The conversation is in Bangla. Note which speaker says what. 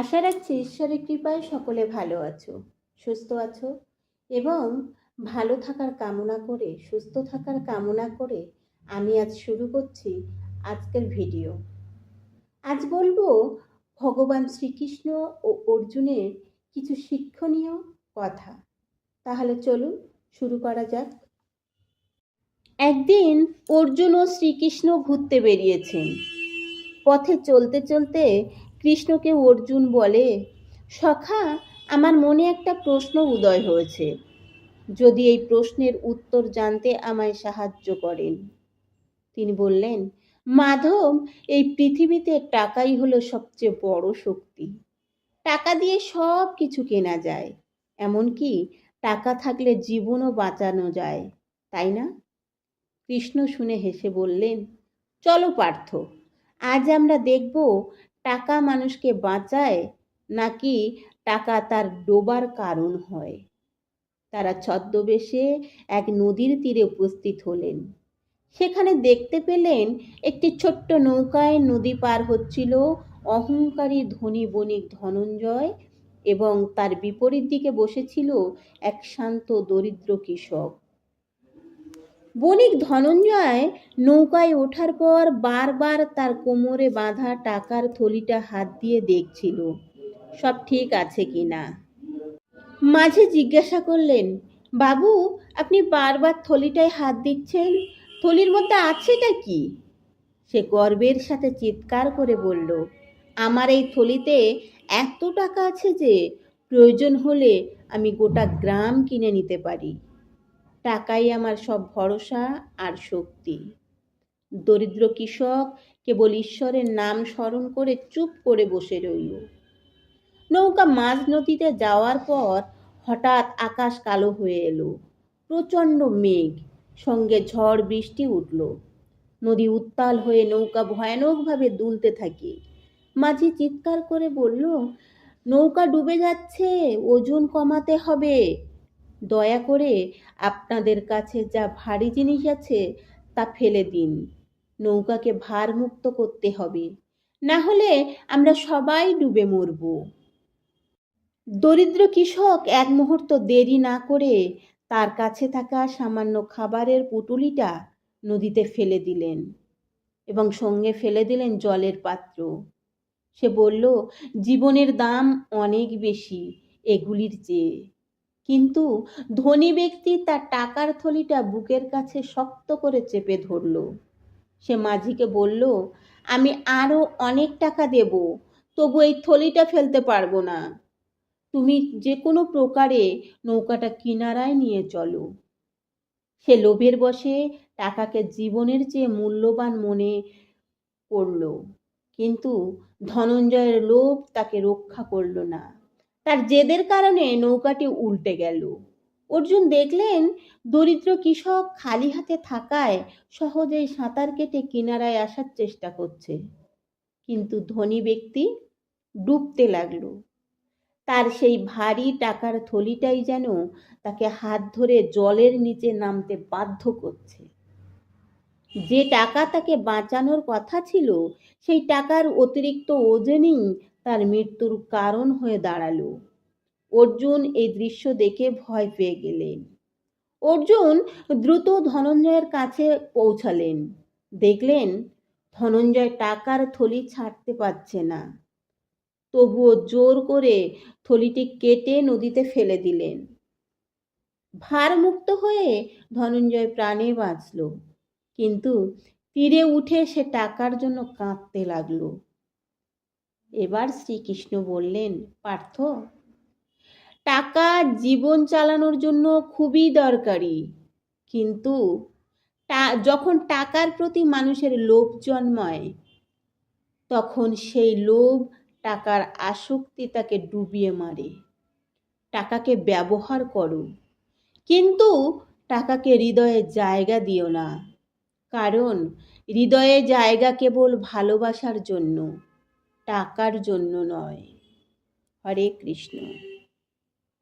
Speaker 1: আশা রাখছি ঈশ্বরের কৃপায় সকলে ভালো আছো, সুস্থ আছো এবং ভালো থাকার কামনা করে, সুস্থ থাকার কামনা করে আমি আজ শুরু করছি আজকের ভিডিও। আজ বলবো ভগবান শ্রীকৃষ্ণ ও অর্জুনের কিছু শিক্ষণীয় কথা। তাহলে চলুন শুরু করা যাক। একদিন অর্জুন ও শ্রীকৃষ্ণ ঘুরতে বেরিয়েছেন। পথে চলতে চলতে কৃষ্ণকে অর্জুন বলে, সখা, আমার মনে একটা প্রশ্ন উদয় হয়েছে, যদি এই প্রশ্নের উত্তর জানতে আমায় সাহায্য করেন। তিনি বললেন, মাধব, এই পৃথিবীতে টাকাই হলো সবচেয়ে বড় শক্তি। টাকা দিয়ে সব কিছু কেনা যায়, এমনকি টাকা থাকলে জীবনও বাঁচানো যায়, তাই না? কৃষ্ণ শুনে হেসে বললেন, চলো পার্থ, আজ আমরা দেখব টাকা মানুষকে বাঁচায় নাকি টাকা তার ডোবার কারণ হয়। তারা ছদ্মবেশে এক নদীর তীরে উপস্থিত হলেন। সেখানে দেখতে পেলেন একটি ছোট্ট নৌকায় নদী পার হচ্ছিল অহংকারী ধনী বণিক ধনঞ্জয়, এবং তার বিপরীত দিকে বসেছিল এক শান্ত দরিদ্র কৃষক। বণিক ধনঞ্জয় নৌকায় ওঠার পর বারবার তার কোমরে বাঁধা টাকার থলিটা হাত দিয়ে দেখছিল সব ঠিক আছে কিনা। মাঝে জিজ্ঞাসা করলেন, বাবু, আপনি বারবার থলিটায় হাত দিচ্ছেন, থলির মধ্যে আছেটা কি? সে গর্বের সাথে চিৎকার করে বলল, আমার এই থলিতে এত টাকা আছে যে প্রয়োজন হলে আমি গোটা গ্রাম কিনে নিতে পারি। টাকাই আমার সব ভরসা আর শক্তি। দরিদ্র কৃষক কেবল ঈশ্বরের নাম স্মরণ করে চুপ করে বসে রইল। নৌকা মাঝ নদীতে যাওয়ার পর হঠাৎ আকাশ কালো হয়ে এলো। প্রচণ্ড মেঘ, সঙ্গে ঝড় বৃষ্টি উঠল। নদী উত্তাল হয়ে নৌকা ভয়ানকভাবে দুলতে থাকে। মাঝি চিৎকার করে বলল, নৌকা ডুবে যাচ্ছে, ওজন কমাতে হবে। দয়া করে আপনাদের কাছে যা ভারী জিনিস আছে তা ফেলে দিন, নৌকাকে ভারমুক্ত করতে হবে, না হলে আমরা সবাই ডুবে মরব। দরিদ্র কৃষক এক মুহূর্ত দেরি না করে তার কাছে থাকা সামান্য খাবারের পুঁটুলিটা নদীতে ফেলে দিলেন এবং সঙ্গে ফেলে দিলেন জলের পাত্র। সে বলল, জীবনের দাম অনেক বেশি এগুলির চেয়ে। কিন্তু ধনী ব্যক্তি তার টাকার থলিটা বুকের কাছে শক্ত করে চেপে ধরল। সে মাঝিকে বলল, আমি আরো অনেক টাকা দেব, তবু এই থলিটা ফেলতে পারবো না। তুমি যে কোনো প্রকারে নৌকাটা কিনারায় নিয়ে চলো। সে লোভের বশে টাকাকে জীবনের চেয়ে মূল্যবান মনে করল, কিন্তু ধনঞ্জয়ের লোভ তাকে রক্ষা করল না। তার জেদের কারণে নৌকাটি উল্টে গেল। অর্জুন দেখলেন দরিদ্র কৃষক খালি হাতে থাকায় সহজেই সাঁতার কেটে কিনারায় আসার চেষ্টা করছে, কিন্তু ধনী ব্যক্তি ডুবতে লাগলো। তার সেই ভারী টাকার থলিটাই যেন তাকে হাত ধরে জলের নিচে নামতে বাধ্য করছে। যে টাকা তাকে বাঁচানোর কথা ছিল, সেই টাকার অতিরিক্ত ওজনই তার মৃত্যুর কারণ হয়ে দাঁড়ালো। অর্জুন এই দৃশ্য দেখে ভয় পেয়ে গেলেন। অর্জুন দ্রুত ধনঞ্জয়ের কাছে পৌঁছালেন। দেখলেন ধনঞ্জয় টাকার থলি ছাড়তে পারছে না। তবুও জোর করে থলিটি কেটে নদীতে ফেলে দিলেন। ভারমুক্ত হয়ে ধনঞ্জয় প্রাণে বাঁচল, কিন্তু তীরে উঠে সে টাকার জন্য কাঁদতে লাগলো। এবার শ্রীকৃষ্ণ বললেন, পার্থ, টাকা জীবন চালানোর জন্য খুবই দরকারি, কিন্তু যখন টাকার প্রতি মানুষের লোভ জন্মায়, তখন সেই লোভ, টাকার আসক্তি তাকে ডুবিয়ে মারে। টাকাকে ব্যবহার করো, কিন্তু টাকাকে হৃদয়ে জায়গা দিও না, কারণ হৃদয়ে জায়গা কেবল ভালোবাসার জন্য, টাকার জন্য নয়। হরে কৃষ্ণ।